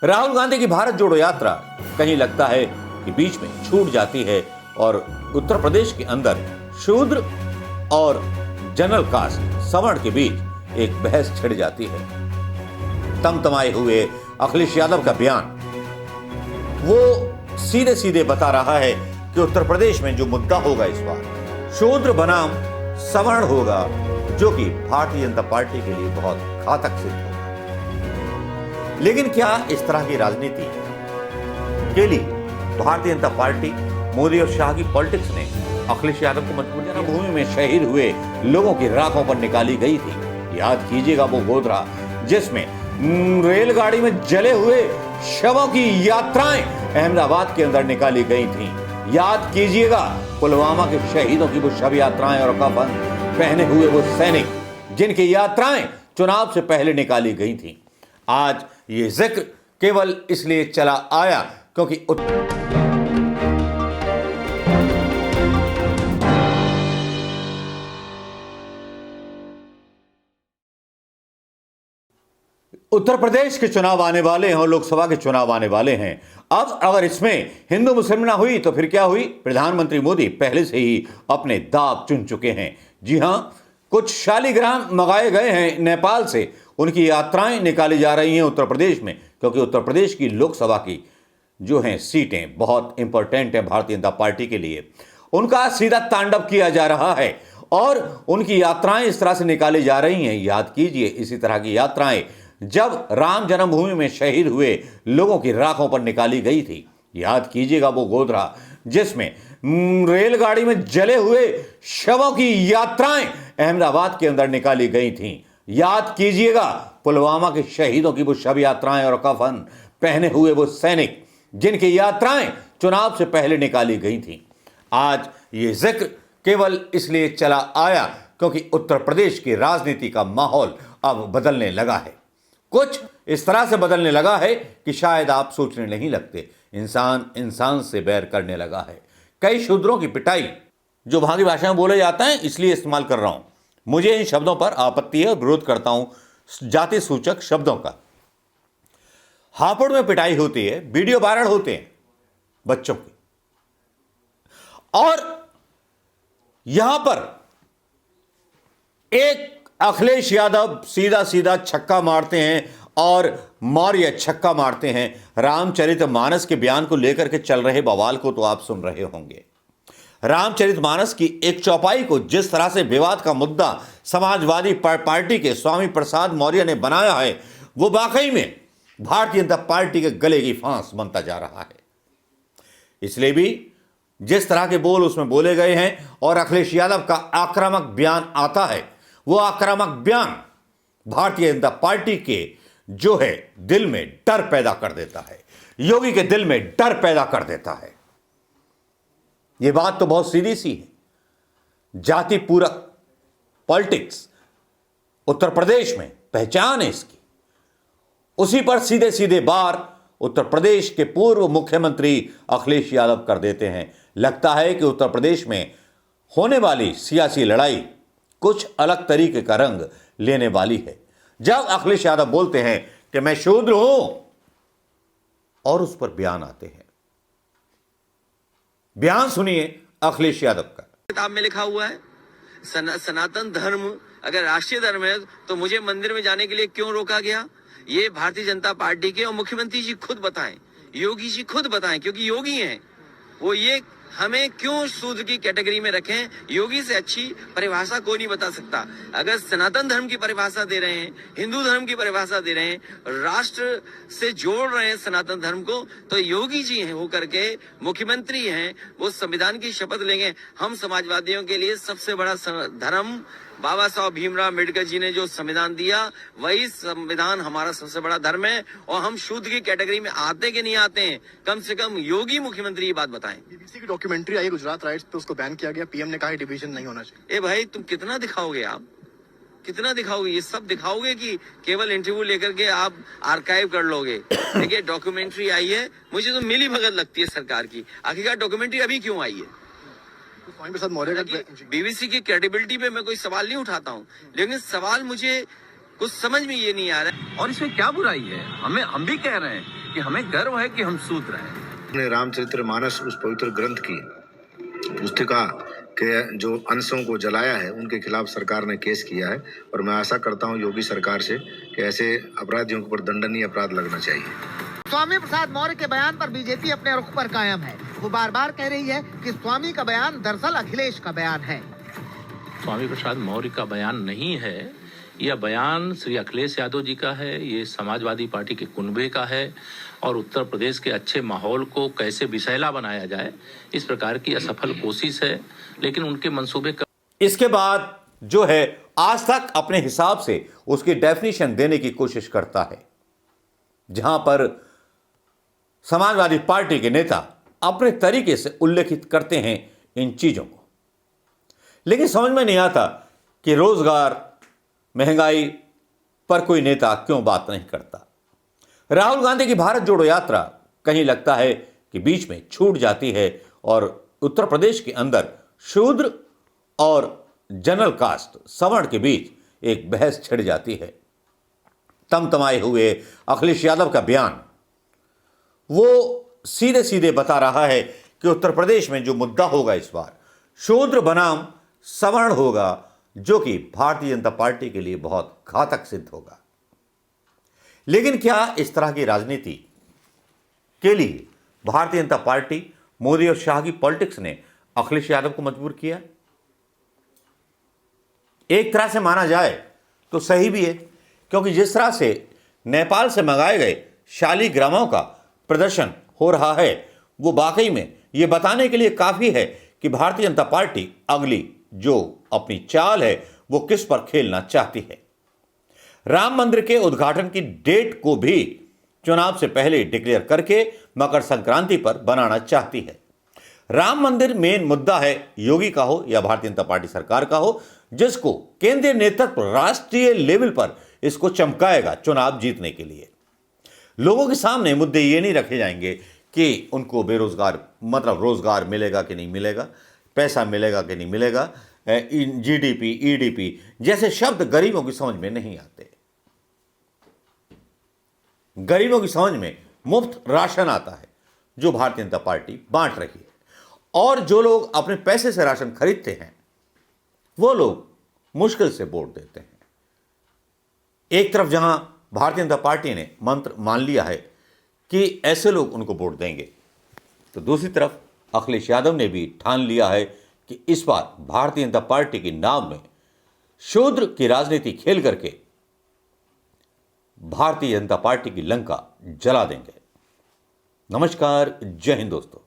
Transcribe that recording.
राहुल गांधी की भारत जोड़ो यात्रा कहीं लगता है कि बीच में छूट जाती है और उत्तर प्रदेश के अंदर शूद्र और जनरल कास्ट सवर्ण के बीच एक बहस छिड़ जाती है। तमतमाए हुए अखिलेश यादव का बयान वो सीधे सीधे बता रहा है कि उत्तर प्रदेश में जो मुद्दा होगा इस बार शूद्र बनाम सवर्ण होगा, जो कि भारतीय जनता पार्टी के लिए बहुत घातक सिद्ध होगा। लेकिन क्या इस तरह की राजनीति के लिए भारतीय जनता पार्टी, मोदी और शाह की पॉलिटिक्स ने अखिलेश यादव को मजबूर किया? भूमि में शहीद हुए लोगों की राखों पर निकाली गई थी। याद कीजिएगा वो गोधरा जिसमें रेलगाड़ी में जले हुए शवों की यात्राएं अहमदाबाद के अंदर निकाली गई थी। याद कीजिएगा पुलवामा के शहीदों की वो शव यात्राएं और कफन पहने हुए वो सैनिक जिनकी यात्राएं चुनाव से पहले निकाली गई थी। आज ये जिक्र केवल इसलिए चला आया क्योंकि उत्तर प्रदेश के चुनाव आने वाले हैं और लोकसभा के चुनाव आने वाले हैं। अब अगर इसमें हिंदू मुस्लिम ना हुई तो फिर क्या हुई? प्रधानमंत्री मोदी पहले से ही अपने दांव चुन चुके हैं। जी हां, कुछ शालिग्राम मंगाए गए हैं नेपाल से, उनकी यात्राएं निकाली जा रही हैं उत्तर प्रदेश में, क्योंकि उत्तर प्रदेश की लोकसभा की जो हैं सीटें बहुत इंपॉर्टेंट हैं भारतीय जनता पार्टी के लिए। उनका सीधा तांडव किया जा रहा है और उनकी यात्राएं इस तरह से निकाली जा रही हैं। याद कीजिए इसी तरह की यात्राएं जब राम जन्मभूमि में शहीद हुए लोगों की राखों पर निकाली गई थी। याद कीजिएगा वो गोधरा जिसमें रेलगाड़ी में जले हुए शवों की यात्राएं अहमदाबाद के अंदर निकाली गई थीं। याद कीजिएगा पुलवामा के शहीदों की वो शव यात्राएं और कफन पहने हुए वो सैनिक जिनकी यात्राएं चुनाव से पहले निकाली गई थीं। आज ये जिक्र केवल इसलिए चला आया क्योंकि उत्तर प्रदेश की राजनीति का माहौल अब बदलने लगा है। कुछ इस तरह से बदलने लगा है कि शायद आप सोचने नहीं लगते। इंसान इंसान से बैर करने लगा है। कई शूद्रों की पिटाई जो वहां की भाषा में बोले जाता है इसलिए इस्तेमाल कर रहा हूं। मुझे इन शब्दों पर आपत्ति है और विरोध करता हूं जाति सूचक शब्दों का। हापुड़ में पिटाई होती है, वीडियो वायरल होते हैं बच्चों की, और यहां पर एक अखिलेश यादव सीधा सीधा छक्का मारते हैं और मौर्य छक्का मारते हैं। रामचरितमानस के बयान को लेकर के चल रहे बवाल को तो आप सुन रहे होंगे। रामचरितमानस की एक चौपाई को जिस तरह से विवाद का मुद्दा समाजवादी पार्टी के स्वामी प्रसाद मौर्य ने बनाया है, वो वाकई में भारतीय जनता पार्टी के गले की फांस बनता जा रहा है। इसलिए भी जिस तरह के बोल उसमें बोले गए हैं और अखिलेश यादव का आक्रामक बयान आता है, वो आक्रामक बयान भारतीय जनता पार्टी के जो है दिल में डर पैदा कर देता है, योगी के दिल में डर पैदा कर देता है। ये बात तो बहुत सीधी सी है। जाति पूरक पॉलिटिक्स उत्तर प्रदेश में पहचान है इसकी। उसी पर सीधे सीधे बार उत्तर प्रदेश के पूर्व मुख्यमंत्री अखिलेश यादव कर देते हैं। लगता है कि उत्तर प्रदेश में होने वाली सियासी लड़ाई कुछ अलग तरीके का रंग लेने वाली है। जब अखिलेश यादव बोलते हैं कि मैं शूद्र हूं और उस पर बयान आते हैं। बयान सुनिए अखिलेश यादव का। किताब में लिखा हुआ है सनातन धर्म अगर राष्ट्रीय धर्म है तो मुझे मंदिर में जाने के लिए क्यों रोका गया? ये भारतीय जनता पार्टी के और मुख्यमंत्री जी खुद बताएं, योगी जी खुद बताएं, क्योंकि योगी हैं वो। ये हमें क्यों शूद्र की कैटेगरी में रखें? योगी से अच्छी परिभाषा कोई नहीं बता सकता। अगर सनातन धर्म की परिभाषा दे रहे हैं, हिंदू धर्म की परिभाषा दे रहे हैं, राष्ट्र से जोड़ रहे हैं सनातन धर्म को, तो योगी जी हैं, वो करके मुख्यमंत्री हैं, वो संविधान की शपथ लेंगे। हम समाजवादियों के लिए सबसे बड़ा धर्म बाबा साहब भीमराव अम्बेडकर जी ने जो संविधान दिया, वही संविधान हमारा सबसे बड़ा धर्म है। और हम शूद्र की कैटेगरी में आते कि नहीं आते हैं, कम से कम योगी मुख्यमंत्री ये बात बताएं। बीबीसी की डॉक्यूमेंट्री आई गुजरात राइट्स पे, उसको बैन किया गया। पीएम ने कहा डिवीजन नहीं होना चाहिए। ए भाई, तुम कितना दिखाओगे? आप कितना दिखाओगे? ये सब दिखाओगे कि केवल इंटरव्यू लेकर के आप आर्काइव कर लोगे? देखिए, डॉक्यूमेंट्री आई है, मुझे तो मिली भगत लगती है सरकार की। आखिरकार डॉक्यूमेंट्री अभी क्यों आई है? बीबीसी की क्रेडिबिलिटी पे मैं कोई सवाल नहीं उठाता हूँ, लेकिन सवाल मुझे कुछ समझ में ये नहीं आ रहा है। और इसमें क्या बुराई है? हम भी कह रहे हैं कि हमें गर्व है कि हम शूद्र हैं। ने रामचरितमानस उस पवित्र ग्रंथ की पुस्तिका के जो अंशों को जलाया है उनके खिलाफ सरकार ने केस किया है और मैं आशा करता हूं योगी सरकार से कि ऐसे अपराधियों के ऊपर दंडनीय अपराध लगना चाहिए। स्वामी प्रसाद मौर्य के बयान पर बीजेपी अपने रुख पर कायम है। वो बार बार कह रही है कि स्वामी का बयान दरअसल अखिलेश का बयान है। स्वामी प्रसाद मौर्य का बयान नहीं है, यह बयान श्री अखिलेश यादव जी का है, ये समाजवादी पार्टी के कुनबे का है और उत्तर प्रदेश के अच्छे माहौल को कैसे विषैला बनाया जाए इस प्रकार की असफल कोशिश है। लेकिन उनके मंसूबे इसके बाद जो है आज तक अपने हिसाब से उसकी डेफिनेशन देने की कोशिश करता है, जहां पर समाजवादी पार्टी के नेता अपने तरीके से उल्लेखित करते हैं इन चीजों को, लेकिन समझ में नहीं आता कि रोजगार, महंगाई पर कोई नेता क्यों बात नहीं करता। राहुल गांधी की भारत जोड़ो यात्रा कहीं लगता है कि बीच में छूट जाती है और उत्तर प्रदेश के अंदर शूद्र और जनरल कास्ट सवर्ण के बीच एक बहस छिड़ जाती है। तमतमाए हुए अखिलेश यादव का बयान वो सीधे सीधे बता रहा है कि उत्तर प्रदेश में जो मुद्दा होगा इस बार शूद्र बनाम सवर्ण होगा, जो कि भारतीय जनता पार्टी के लिए बहुत घातक सिद्ध होगा। लेकिन क्या इस तरह की राजनीति के लिए भारतीय जनता पार्टी, मोदी और शाह की पॉलिटिक्स ने अखिलेश यादव को मजबूर किया? एक तरह से माना जाए तो सही भी है, क्योंकि जिस तरह से नेपाल से मंगाए गए शालिग्रामों का प्रदर्शन हो रहा है वो वाकई में ये बताने के लिए काफी है कि भारतीय जनता पार्टी अगली जो अपनी चाल है वो किस पर खेलना चाहती है। राम मंदिर के उद्घाटन की डेट को भी चुनाव से पहले डिक्लेयर करके मकर संक्रांति पर बनाना चाहती है। राम मंदिर मेन मुद्दा है, योगी का हो या भारतीय जनता पार्टी सरकार का हो, जिसको केंद्रीय नेतृत्व राष्ट्रीय लेवल पर इसको चमकाएगा चुनाव जीतने के लिए। लोगों के सामने मुद्दे ये नहीं रखे जाएंगे कि उनको बेरोजगार मतलब रोजगार मिलेगा कि नहीं मिलेगा, पैसा मिलेगा कि नहीं मिलेगा, जीडीपी, ईडीपी जैसे शब्द गरीबों की समझ में नहीं आते। गरीबों की समझ में मुफ्त राशन आता है जो भारतीय जनता पार्टी बांट रही है, और जो लोग अपने पैसे से राशन खरीदते हैं वो लोग मुश्किल से वोट देते हैं। एक तरफ जहां भारतीय जनता पार्टी ने मंत्र मान लिया है कि ऐसे लोग उनको वोट देंगे, तो दूसरी तरफ अखिलेश यादव ने भी ठान लिया है कि इस बार भारतीय जनता पार्टी के नाम में शूद्र की राजनीति खेल करके भारतीय जनता पार्टी की लंका जला देंगे। नमस्कार, जय हिंद दोस्तों।